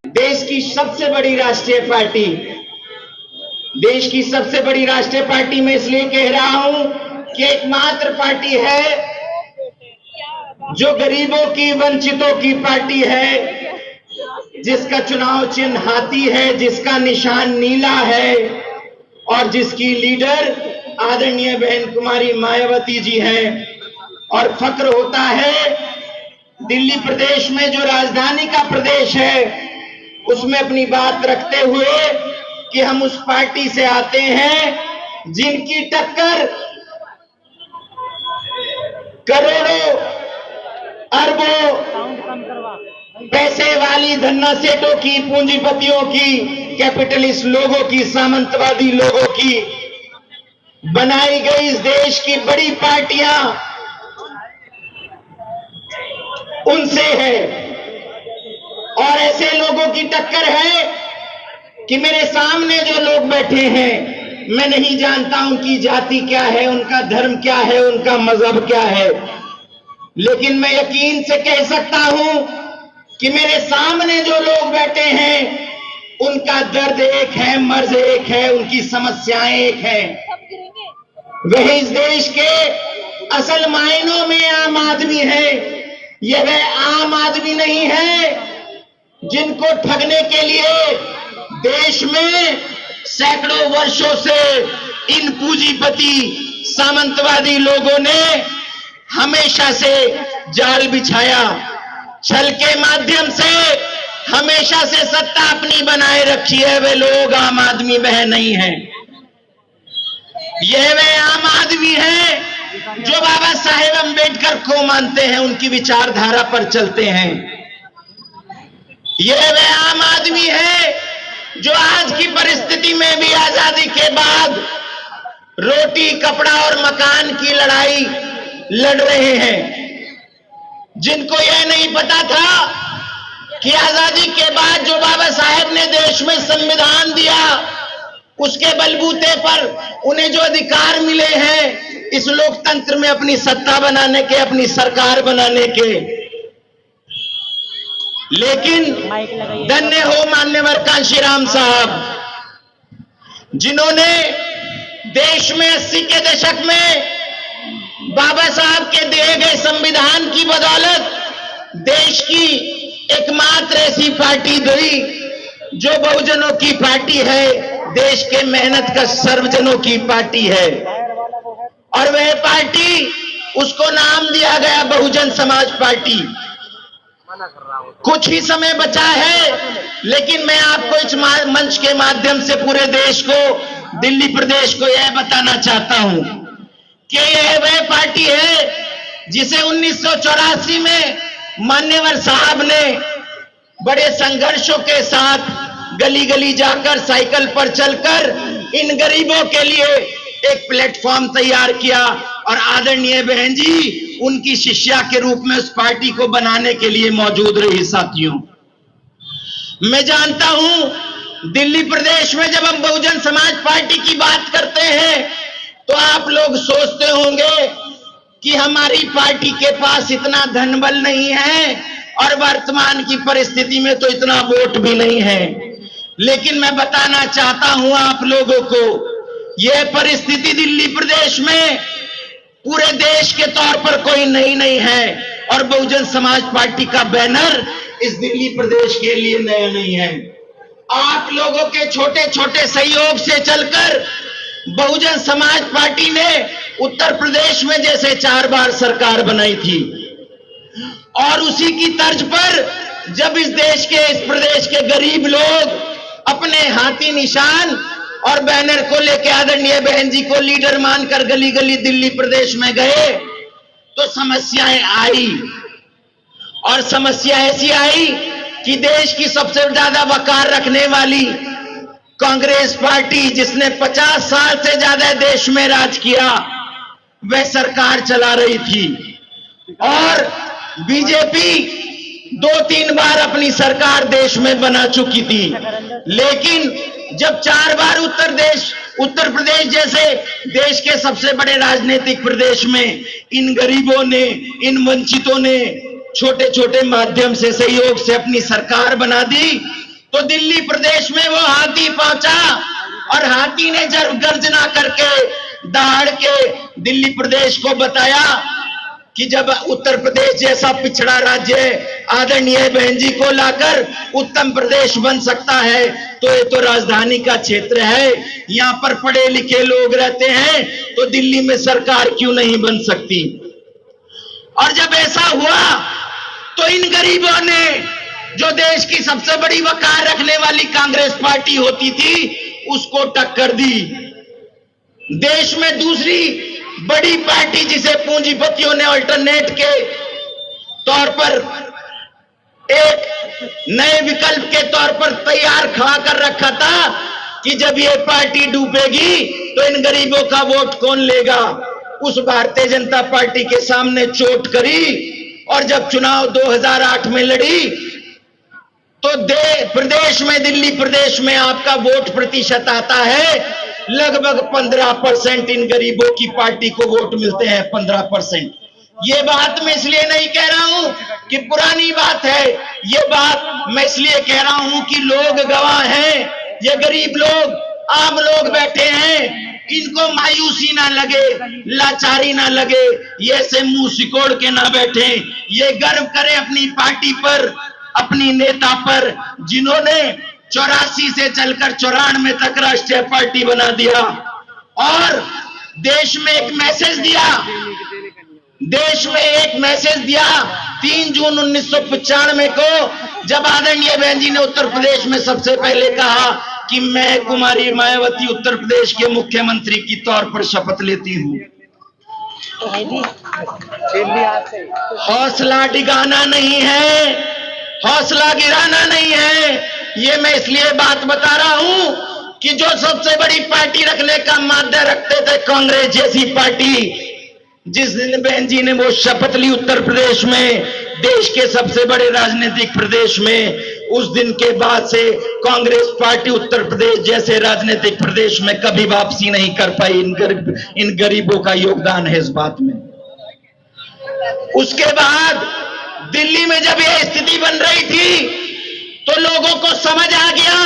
देश की सबसे बड़ी राष्ट्रीय पार्टी, देश की सबसे बड़ी राष्ट्रीय पार्टी मैं इसलिए कह रहा हूं कि एकमात्र पार्टी है जो गरीबों की, वंचितों की पार्टी है, जिसका चुनाव चिन्ह हाथी है, जिसका निशान नीला है और जिसकी लीडर आदरणीय बहन कुमारी मायावती जी हैं। और फक्र होता है दिल्ली प्रदेश में, जो राजधानी का प्रदेश है, उसमें अपनी बात रखते हुए कि हम उस पार्टी से आते हैं जिनकी टक्कर करोड़ों अरबों पैसे वाली धन्ना सेठों की, पूंजीपतियों की, कैपिटलिस्ट लोगों की, सामंतवादी लोगों की बनाई गई इस देश की बड़ी पार्टियां उनसे है। और ऐसे लोगों की टक्कर है कि मेरे सामने जो लोग बैठे हैं, मैं नहीं जानता उनकी जाति क्या है, उनका धर्म क्या है, उनका मजहब क्या है, लेकिन मैं यकीन से कह सकता हूं कि मेरे सामने जो लोग बैठे हैं उनका दर्द एक है, मर्ज एक है, उनकी समस्याएं एक है। वही इस देश के असल मायनों में आम आदमी है। यह वह आम आदमी नहीं है जिनको ठगने के लिए देश में सैकड़ों वर्षों से इन पूंजीपति सामंतवादी लोगों ने हमेशा से जाल बिछाया, छल के माध्यम से हमेशा से सत्ता अपनी बनाए रखी है। वे लोग आम आदमी वह नहीं है। यह वे आम आदमी है जो बाबा साहेब अंबेडकर को मानते हैं, उनकी विचारधारा पर चलते हैं। यह वे आम आदमी है जो आज की परिस्थिति में भी आजादी के बाद रोटी, कपड़ा और मकान की लड़ाई लड़ रहे हैं, जिनको यह नहीं पता था कि आजादी के बाद जो बाबा साहेब ने देश में संविधान दिया, उसके बलबूते पर उन्हें जो अधिकार मिले हैं इस लोकतंत्र में अपनी सत्ता बनाने के, अपनी सरकार बनाने के। लेकिन धन्य हो मान्यवर कांशीराम साहब, जिन्होंने देश में 80 के दशक में बाबा साहब के दिए गए संविधान की बदौलत देश की एकमात्र ऐसी पार्टी दी जो बहुजनों की पार्टी है, देश के मेहनत का सर्वजनों की पार्टी है। और वह पार्टी, उसको नाम दिया गया बहुजन समाज पार्टी। कुछ ही समय बचा है, लेकिन मैं आपको इस मंच के माध्यम से पूरे देश को, दिल्ली प्रदेश को यह बताना चाहता हूं कि यह वह पार्टी है जिसे 1984 में मान्यवर साहब ने बड़े संघर्षों के साथ गली गली जाकर, साइकिल पर चलकर इन गरीबों के लिए एक प्लेटफॉर्म तैयार किया और आदरणीय बहन जी उनकी शिष्या के रूप में उस पार्टी को बनाने के लिए मौजूद रही। साथियों, मैं जानता हूं दिल्ली प्रदेश में जब हम बहुजन समाज पार्टी की बात करते हैं तो आप लोग सोचते होंगे कि हमारी पार्टी के पास इतना धनबल नहीं है और वर्तमान की परिस्थिति में तो इतना वोट भी नहीं है। लेकिन मैं बताना चाहता हूं आप लोगों को, यह परिस्थिति दिल्ली प्रदेश में पूरे देश के तौर पर कोई नई नहीं है और बहुजन समाज पार्टी का बैनर इस दिल्ली प्रदेश के लिए नया नहीं है। आप लोगों के छोटे छोटे सहयोग से चलकर बहुजन समाज पार्टी ने उत्तर प्रदेश में जैसे 4 बार सरकार बनाई थी, और उसी की तर्ज पर जब इस देश के, इस प्रदेश के गरीब लोग अपने हाथी निशान और बैनर को लेकर आदरणीय बहन जी को लीडर मानकर गली गली दिल्ली प्रदेश में गए तो समस्याएं आई। और समस्या ऐसी आई कि देश की सबसे ज्यादा वकार रखने वाली कांग्रेस पार्टी, जिसने 50 साल से ज्यादा देश में राज किया, वह सरकार चला रही थी। और बीजेपी 2-3 बार अपनी सरकार देश में बना चुकी थी। लेकिन जब 4 बार उत्तर प्रदेश जैसे देश के सबसे बड़े राजनीतिक प्रदेश में इन गरीबों ने, इन वंचितों ने छोटे छोटे माध्यम से, सहयोग से अपनी सरकार बना दी, तो दिल्ली प्रदेश में वो हाथी पहुंचा और हाथी ने जब गर्जना करके दहाड़ के दिल्ली प्रदेश को बताया कि जब उत्तर प्रदेश जैसा पिछड़ा राज्य आदरणीय बहन जी को लाकर उत्तम प्रदेश बन सकता है, तो ये तो राजधानी का क्षेत्र है, यहाँ पर पढ़े लिखे लोग रहते हैं, तो दिल्ली में सरकार क्यों नहीं बन सकती। और जब ऐसा हुआ तो इन गरीबों ने, जो देश की सबसे बड़ी वकार रखने वाली कांग्रेस पार्टी होती थी, उसको टक्कर दी। देश में दूसरी बड़ी पार्टी जिसे पूंजीपतियों ने अल्टरनेट के तौर पर एक नए विकल्प के तौर पर तैयार खड़ा कर रखा था कि जब ये पार्टी डूबेगी तो इन गरीबों का वोट कौन लेगा, उस भारतीय जनता पार्टी के सामने चोट करी। और जब चुनाव 2008 में लड़ी तो प्रदेश में, दिल्ली प्रदेश में आपका वोट प्रतिशत आता है लगभग 15%। इन गरीबों की पार्टी को वोट मिलते हैं 15%। ये बात मैं इसलिए नहीं कह रहा हूं कि पुरानी बात है, ये बात मैं इसलिए कह रहा हूं कि लोग गवाह हैं। ये गरीब लोग, आम लोग बैठे हैं, इनको मायूसी ना लगे, लाचारी ना लगे, ये से मुंह सिकोड़ के ना बैठे, ये गर्व करें अपनी पार्टी पर, अपनी नेता पर, जिन्होंने 84 से चलकर 94 तक राष्ट्रीय पार्टी बना दिया और देश में एक मैसेज दिया, देश में एक मैसेज दिया 3 जून 1995 को, जब आदरणीय बहन जी ने उत्तर प्रदेश में सबसे पहले कहा कि मैं कुमारी मायावती उत्तर प्रदेश के मुख्यमंत्री की तौर पर शपथ लेती हूं। हौसला डिगाना नहीं है, हौसला गिराना नहीं है। ये मैं इसलिए बात बता रहा हूं कि जो सबसे बड़ी पार्टी रखने का माद्दा रखते थे, कांग्रेस जैसी पार्टी, जिस दिन बहन जी ने वो शपथ ली उत्तर प्रदेश में, देश के सबसे बड़े राजनीतिक प्रदेश में, उस दिन के बाद से कांग्रेस पार्टी उत्तर प्रदेश जैसे राजनीतिक प्रदेश में कभी वापसी नहीं कर पाई। इन गरीबों का योगदान है इस बात में। उसके बाद दिल्ली में जब यह स्थिति बन रही थी तो लोगों को समझ आ गया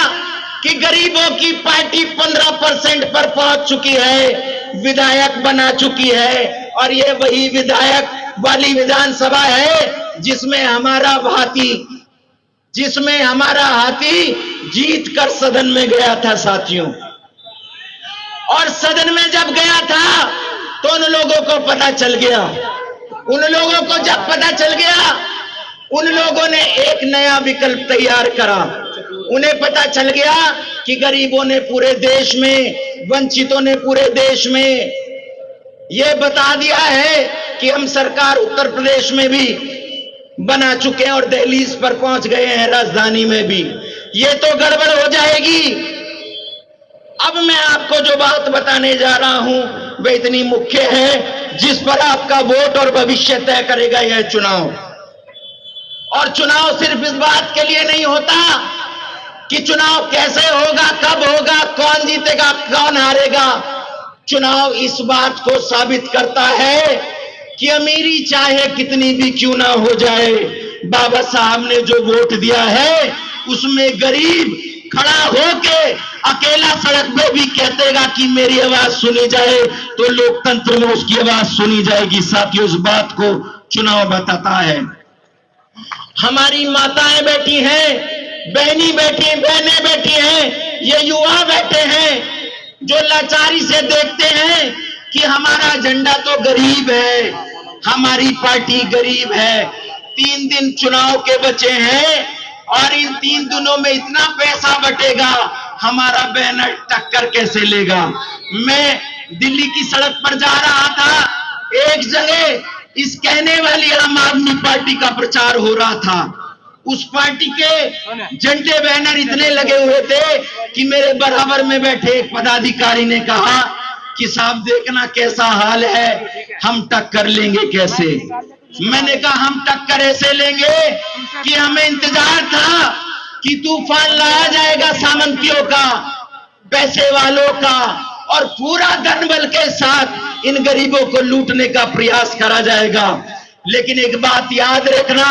कि गरीबों की पार्टी 15% पर पहुंच चुकी है, विधायक बना चुकी है, और ये वही विधायक वाली विधानसभा है जिसमें हमारा हाथी जीत कर सदन में गया था साथियों। और सदन में जब गया था तो उन लोगों को पता चल गया, उन लोगों को जब पता चल गया, उन लोगों ने एक नया विकल्प तैयार करा। उन्हें पता चल गया कि गरीबों ने पूरे देश में, वंचितों ने पूरे देश में यह बता दिया है कि हम सरकार उत्तर प्रदेश में भी बना चुके हैं और दहलीज पर पहुंच गए हैं, राजधानी में भी। ये तो गड़बड़ हो जाएगी। अब मैं आपको जो बात बताने जा रहा हूं वह इतनी मुख्य है जिस पर आपका वोट और भविष्य तय करेगा यह चुनाव। और चुनाव सिर्फ इस बात के लिए नहीं होता कि चुनाव कैसे होगा, कब होगा, कौन जीतेगा, कौन हारेगा। चुनाव इस बात को साबित करता है कि अमीरी चाहे कितनी भी क्यों ना हो जाए, बाबा साहब ने जो वोट दिया है उसमें गरीब खड़ा होके अकेला सड़क पे भी कहतेगा कि मेरी आवाज सुनी जाए, तो लोकतंत्र में उसकी आवाज सुनी जाएगी। साथियों, इस बात को चुनाव बताता है। हमारी माताएं बैठी हैं, बहनें बैठी हैं, ये युवा बैठे हैं जो लाचारी से देखते हैं कि हमारा झंडा तो गरीब है, हमारी पार्टी गरीब है। 3 दिन चुनाव के बचे हैं और इन 3 दिनों में इतना पैसा बटेगा, हमारा बैनर टक्कर कैसे लेगा। मैं दिल्ली की सड़क पर जा रहा था, एक जगह इस कहने वाली आम आदमी पार्टी का प्रचार हो रहा था। उस पार्टी के झंडे बैनर इतने लगे हुए थे कि मेरे बराबर में बैठे एक पदाधिकारी ने कहा कि साहब देखना कैसा हाल है, हम टक्कर लेंगे कैसे। मैंने कहा हम टक्कर ऐसे लेंगे कि हमें इंतजार था कि तूफान लाया जाएगा सामंतियों का, पैसे वालों का, और पूरा धनबल के साथ इन गरीबों को लूटने का प्रयास करा जाएगा। लेकिन एक बात याद रखना,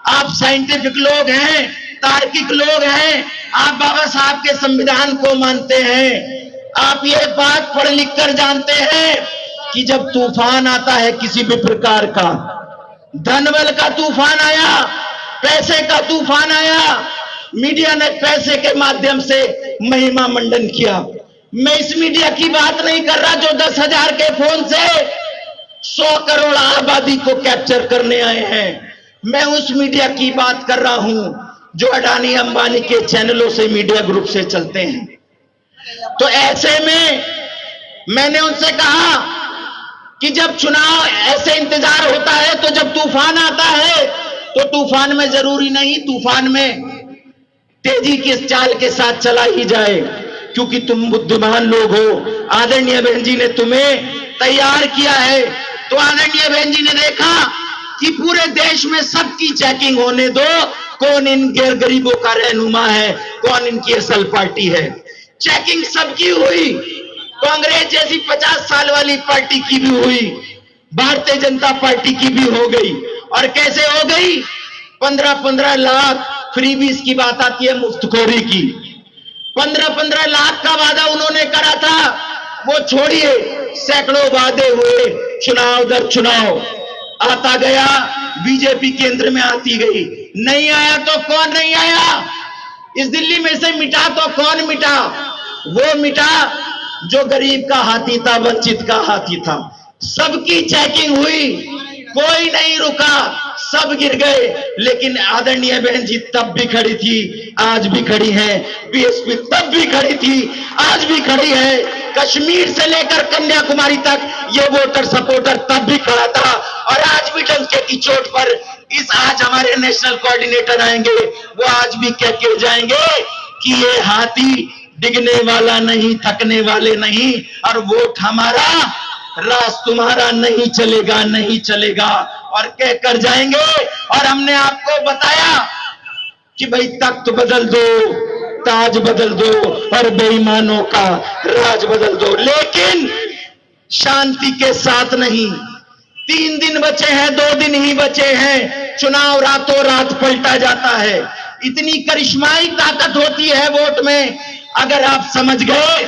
आप साइंटिफिक लोग हैं, तार्किक लोग हैं, आप बाबा साहब के संविधान को मानते हैं, आप ये बात पढ़ लिख कर जानते हैं कि जब तूफान आता है किसी भी प्रकार का, धनबल का तूफान आया, पैसे का तूफान आया, मीडिया ने पैसे के माध्यम से महिमा मंडन किया। मैं इस मीडिया की बात नहीं कर रहा जो 10,000 के फोन से 100 करोड़ आबादी को कैप्चर करने आए हैं। मैं उस मीडिया की बात कर रहा हूं जो अडानी अंबानी के चैनलों से, मीडिया ग्रुप से चलते हैं। तो ऐसे में मैंने उनसे कहा कि जब चुनाव ऐसे इंतजार होता है तो जब तूफान आता है तो तूफान में जरूरी नहीं तूफान में तेजी के चाल के साथ चला ही जाए, क्योंकि तुम बुद्धिमान लोग हो। आदरणीय बहन जी ने तुम्हें तैयार किया है, तो आदरणीय बहन जी ने देखा कि पूरे देश में सबकी चेकिंग होने दो, कौन इन गरीबों का रहनुमा है, कौन इनकी असल पार्टी है। चेकिंग सबकी हुई, कांग्रेस जैसी 50 साल वाली पार्टी की भी हुई, भारतीय जनता पार्टी की भी हो गई। और कैसे हो गई? 15-15 लाख फ्रीबीज की बात आती है, मुफ्तखोरी की। 15-15 लाख का वादा उन्होंने करा था, वो छोड़िए, सैकड़ों वादे हुए, चुनाव दर चुनाव आता गया, बीजेपी केंद्र में आती गई। नहीं आया तो कौन नहीं आया? इस दिल्ली में से मिटा तो कौन मिटा? वो मिटा जो गरीब का हाथी था, वंचित का हाथी था। सबकी चेकिंग हुई, कोई नहीं रुका, सब गिर गए। लेकिन आदरणीय बहन जी तब भी खड़ी थी, आज भी खड़ी है। बीएसपी तब भी खड़ी थी, आज भी खड़ी है। कश्मीर से लेकर कन्याकुमारी तक ये वोटर सपोर्टर तब भी खड़ा था, और आज भी डंके की चोट पर आज हमारे नेशनल कोऑर्डिनेटर आएंगे, वो आज भी कह के जाएंगे कि ये हाथी डिगने वाला नहीं, थकने वाले नहीं, और वोट हमारा, राज तुम्हारा नहीं चलेगा, नहीं चलेगा, और कहकर जाएंगे। और हमने आपको बताया कि भाई तख्त बदल दो, ताज बदल दो, और बेईमानों का राज बदल दो, लेकिन शांति के साथ नहीं। 3 दिन बचे हैं, 2 दिन ही बचे हैं, चुनाव रातों रात पलटा जाता है। इतनी करिश्माई ताकत होती है वोट में, अगर आप समझ गए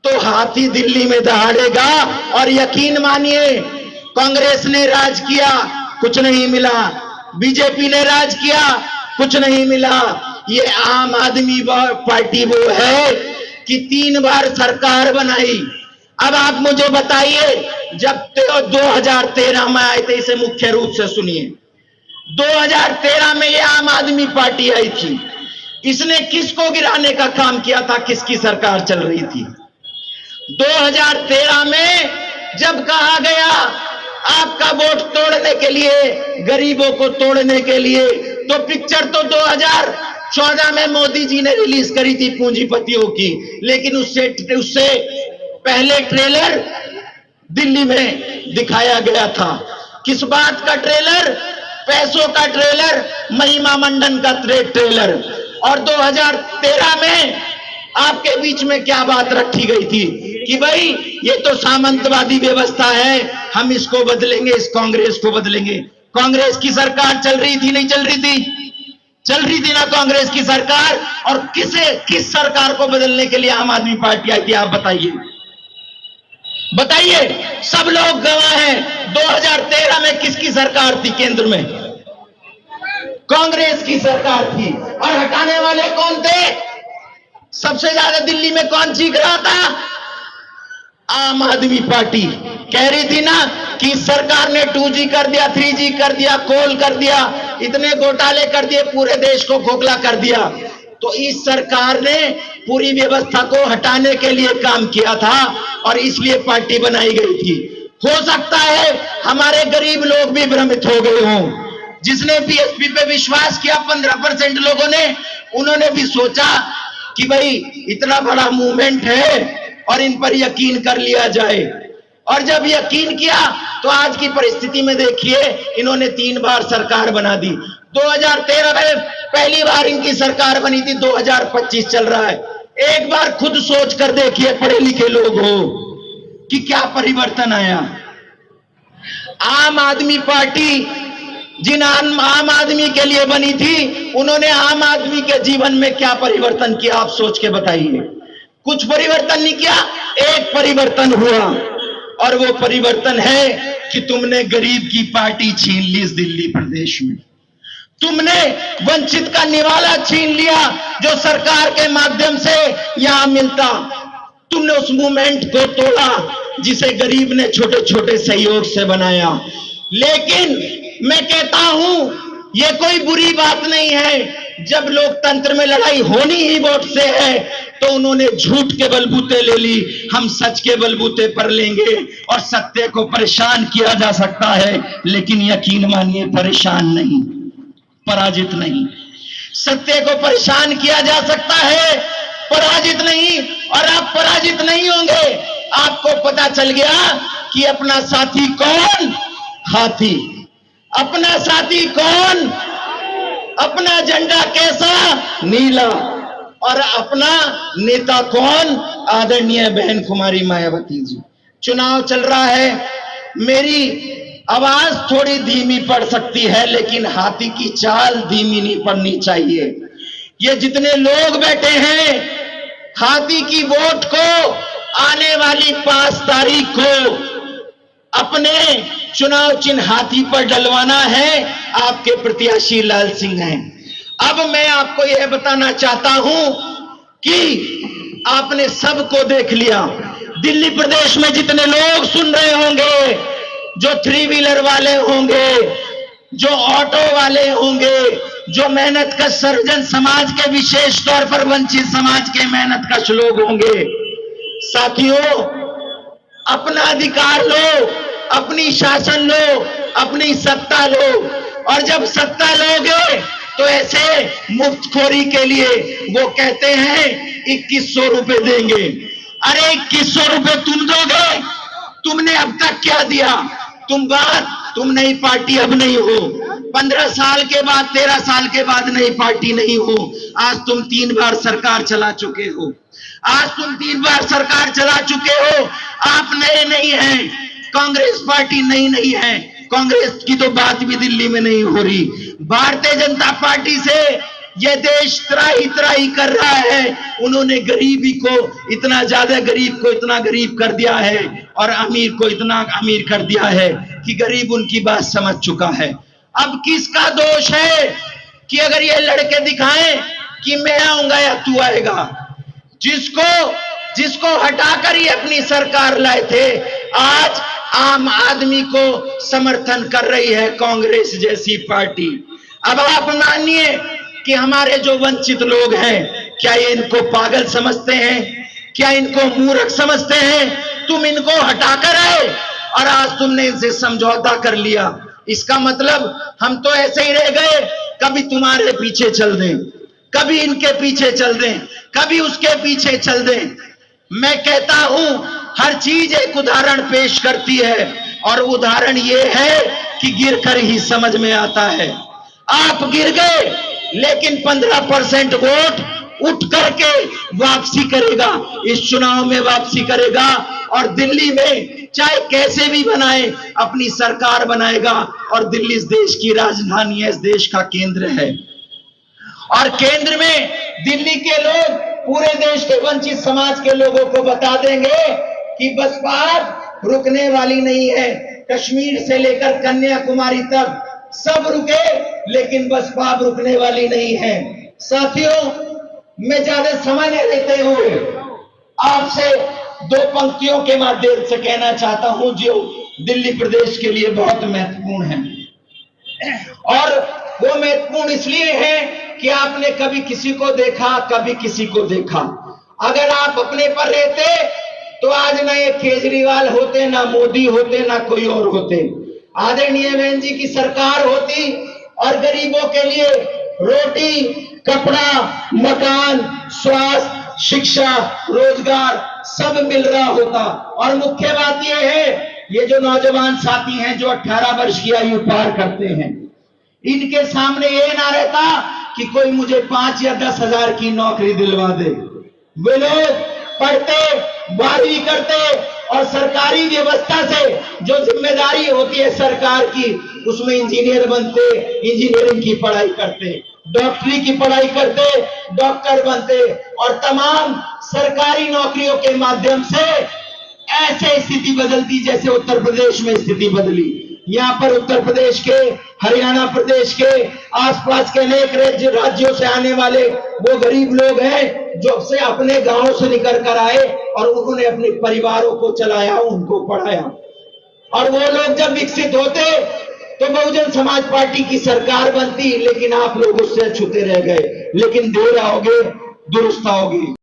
तो हाथी दिल्ली में दहाड़ेगा। और यकीन मानिए, कांग्रेस ने राज किया, कुछ नहीं मिला, बीजेपी ने राज किया, कुछ नहीं मिला। ये आम आदमी पार्टी वो है कि 3 बार सरकार बनाई। अब आप मुझे बताइए, जब 2013 में आए थे, इसे मुख्य रूप से सुनिए, 2013 में ये आम आदमी पार्टी आई थी, इसने किसको गिराने का काम किया था? किसकी सरकार चल रही थी? 2013 में जब कहा गया आपका वोट तोड़ने के लिए, गरीबों को तोड़ने के लिए, तो पिक्चर तो 2014 में मोदी जी ने रिलीज करी थी पूंजीपतियों की, लेकिन उससे पहले ट्रेलर दिल्ली में दिखाया गया था। किस बात का ट्रेलर? पैसों का ट्रेलर, महिमा मंडन का ट्रेलर। और 2013 में आपके बीच में क्या बात रखी गई थी कि भाई ये तो सामंतवादी व्यवस्था है, हम इसको बदलेंगे, इस कांग्रेस को बदलेंगे। कांग्रेस की सरकार चल रही थी, नहीं चल रही थी? चल रही थी ना कांग्रेस की सरकार। और किस सरकार को बदलने के लिए आम आदमी पार्टी आई थी? आप बताइए, बताइए, सब लोग गवाह हैं। 2013 में किसकी सरकार थी केंद्र में? कांग्रेस की सरकार थी। और हटाने वाले कौन थे? सबसे ज्यादा दिल्ली में कौन चीख रहा था? आम आदमी पार्टी कह रही थी ना कि सरकार ने 2G कर दिया, 3G कर दिया, कोल कर दिया, इतने घोटाले कर दिए, पूरे देश को खोखला कर दिया। तो इस सरकार ने पूरी व्यवस्था को हटाने के लिए काम किया था, और इसलिए पार्टी बनाई गई थी। हो सकता है हमारे गरीब लोग भी भ्रमित हो गए हों। जिसने बीएसपी पे विश्वास किया 15% लोगों ने, उन्होंने भी सोचा कि भाई इतना बड़ा मूवमेंट है और इन पर यकीन कर लिया जाए। और जब यकीन किया तो आज की परिस्थिति में देखिए, इन्होंने 3 बार सरकार बना दी। 2013 में पहली बार इनकी सरकार बनी थी, 2025 चल रहा है। एक बार खुद सोच कर देखिए, पढ़े लिखे लोग हो, कि क्या परिवर्तन आया। आम आदमी पार्टी जिन आम आदमी के लिए बनी थी, उन्होंने आम आदमी के जीवन में क्या परिवर्तन किया, आप सोच के बताइए। कुछ परिवर्तन नहीं किया। एक परिवर्तन हुआ, और वो परिवर्तन है कि तुमने गरीब की पार्टी छीन ली इस दिल्ली प्रदेश में। तुमने वंचित का निवाला छीन लिया जो सरकार के माध्यम से यहां मिलता। तुमने उस मूवमेंट को तोड़ा जिसे गरीब ने छोटे छोटे सहयोग से बनाया। लेकिन मैं कहता हूं, यह कोई बुरी बात नहीं है। जब लोकतंत्र में लड़ाई होनी ही वोट से है, तो उन्होंने झूठ के बलबूते ले ली, हम सच के बलबूते पर लेंगे। और सत्य को परेशान किया जा सकता है, लेकिन यकीन मानिए परेशान नहीं, पराजित नहीं। सत्य को परेशान किया जा सकता है, पराजित नहीं। और आप पराजित नहीं होंगे। आपको पता चल गया कि अपना साथी कौन? हाथी। अपना साथी कौन? अपना झंडा कैसा? नीला। और अपना नेता कौन? आदरणीय बहन कुमारी मायावती जी। चुनाव चल रहा है, मेरी आवाज थोड़ी धीमी पड़ सकती है, लेकिन हाथी की चाल धीमी नहीं पड़नी चाहिए। ये जितने लोग बैठे हैं, हाथी की वोट को आने वाली 5 तारीख को अपने चुनाव चिन्ह हाथी पर डलवाना है। आपके प्रत्याशी लाल सिंह हैं। अब मैं आपको यह बताना चाहता हूं कि आपने सबको देख लिया। दिल्ली प्रदेश में जितने लोग सुन रहे होंगे, जो 3 व्हीलर वाले होंगे, जो ऑटो वाले होंगे, जो मेहनत का सर्जन समाज के, विशेष तौर पर वंचित समाज के मेहनत कश लोग होंगे। साथियों, अपना अधिकार लो, अपनी शासन लो, अपनी सत्ता लो। और जब सत्ता लोगे तो ऐसे मुफ्तखोरी के लिए वो कहते हैं 2100 रुपए देंगे। अरे 2100 रुपए तुम दोगे? तुमने अब तक क्या दिया? तुम नई पार्टी अब नहीं हो। 15 साल के बाद, 13 साल के बाद नई पार्टी नहीं हो। आज तुम 3 बार सरकार चला चुके हो। आज तुम 3 बार सरकार चला चुके हो। आप नए नहीं हैं। कांग्रेस पार्टी नई नहीं है। कांग्रेस की तो बात भी दिल्ली में नहीं हो रही। भारतीय जनता पार्टी से यह देश त्राही त्राही कर रहा है। उन्होंने गरीबी को इतना ज्यादा, गरीब को इतना गरीब कर दिया है, और अमीर को इतना अमीर कर दिया है कि गरीब उनकी बात समझ चुका है। अब किसका दोष है कि अगर ये लड़के दिखाएं कि मैं आऊंगा या तू आएगा? जिसको हटाकर ही अपनी सरकार लाए थे, आज आम आदमी को समर्थन कर रही है कांग्रेस जैसी पार्टी। अब आप मानिए कि हमारे जो वंचित लोग हैं, क्या ये इनको पागल समझते हैं? क्या इनको मूर्ख समझते हैं? तुम इनको हटाकर आए और आज तुमने इनसे समझौता कर लिया। इसका मतलब हम तो ऐसे ही रह गए, कभी तुम्हारे पीछे चल दें, कभी इनके पीछे चल दें, कभी उसके पीछे चल दें। मैं कहता हूं, हर चीज एक उदाहरण पेश करती है, और उदाहरण यह है कि गिरकर ही समझ में आता है। आप गिर गए, लेकिन 15% वोट उठ करके वापसी करेगा, इस चुनाव में वापसी करेगा, और दिल्ली में चाहे कैसे भी बनाए अपनी सरकार बनाएगा। और दिल्ली इस देश की राजधानी है, इस देश का केंद्र है। और केंद्र में दिल्ली के लोग पूरे देश के वंचित समाज के लोगों को बता देंगे कि बसपा रुकने वाली नहीं है। कश्मीर से लेकर कन्याकुमारी तक सब रुके, लेकिन बसपा रुकने वाली नहीं है। साथियों, मैं ज्यादा समय नहीं लेते हुए आपसे 2 पंक्तियों के माध्यम से कहना चाहता हूं जो दिल्ली प्रदेश के लिए बहुत महत्वपूर्ण है। और वो महत्वपूर्ण इसलिए है कि आपने कभी किसी को देखा, कभी किसी को देखा। अगर आप अपने पर रहते तो आज ना ये केजरीवाल होते, ना मोदी होते, ना कोई और होते। आदरणीय बहन जी की सरकार होती और गरीबों के लिए रोटी, कपड़ा, मकान, स्वास्थ्य, शिक्षा, रोजगार सब मिल रहा होता। और मुख्य बात यह है, ये जो नौजवान साथी हैं जो 18 वर्ष की आयु पार करते हैं, इनके सामने ये ना रहता कि कोई मुझे 5 या 10 हजार की नौकरी दिलवा दे। वे लोग पढ़ते, 12वीं करते और सरकारी व्यवस्था से जो जिम्मेदारी होती है सरकार की, उसमें इंजीनियर बनते, इंजीनियरिंग की पढ़ाई करते, डॉक्टरी की पढ़ाई करते, डॉक्टर बनते, और तमाम सरकारी नौकरियों के माध्यम से ऐसे स्थिति बदलती जैसे उत्तर प्रदेश में स्थिति बदली। यहाँ पर उत्तर प्रदेश के, हरियाणा प्रदेश के, आसपास के अनेक राज्यों से आने वाले वो गरीब लोग हैं जो से अपने गांवों से निकल कर आए और उन्होंने अपने परिवारों को चलाया, उनको पढ़ाया, और वो लोग जब विकसित होते तो बहुजन समाज पार्टी की सरकार बनती, लेकिन आप लोग उससे छूते रह गए। लेकिन देर आओगे दुरुस्त आओगे।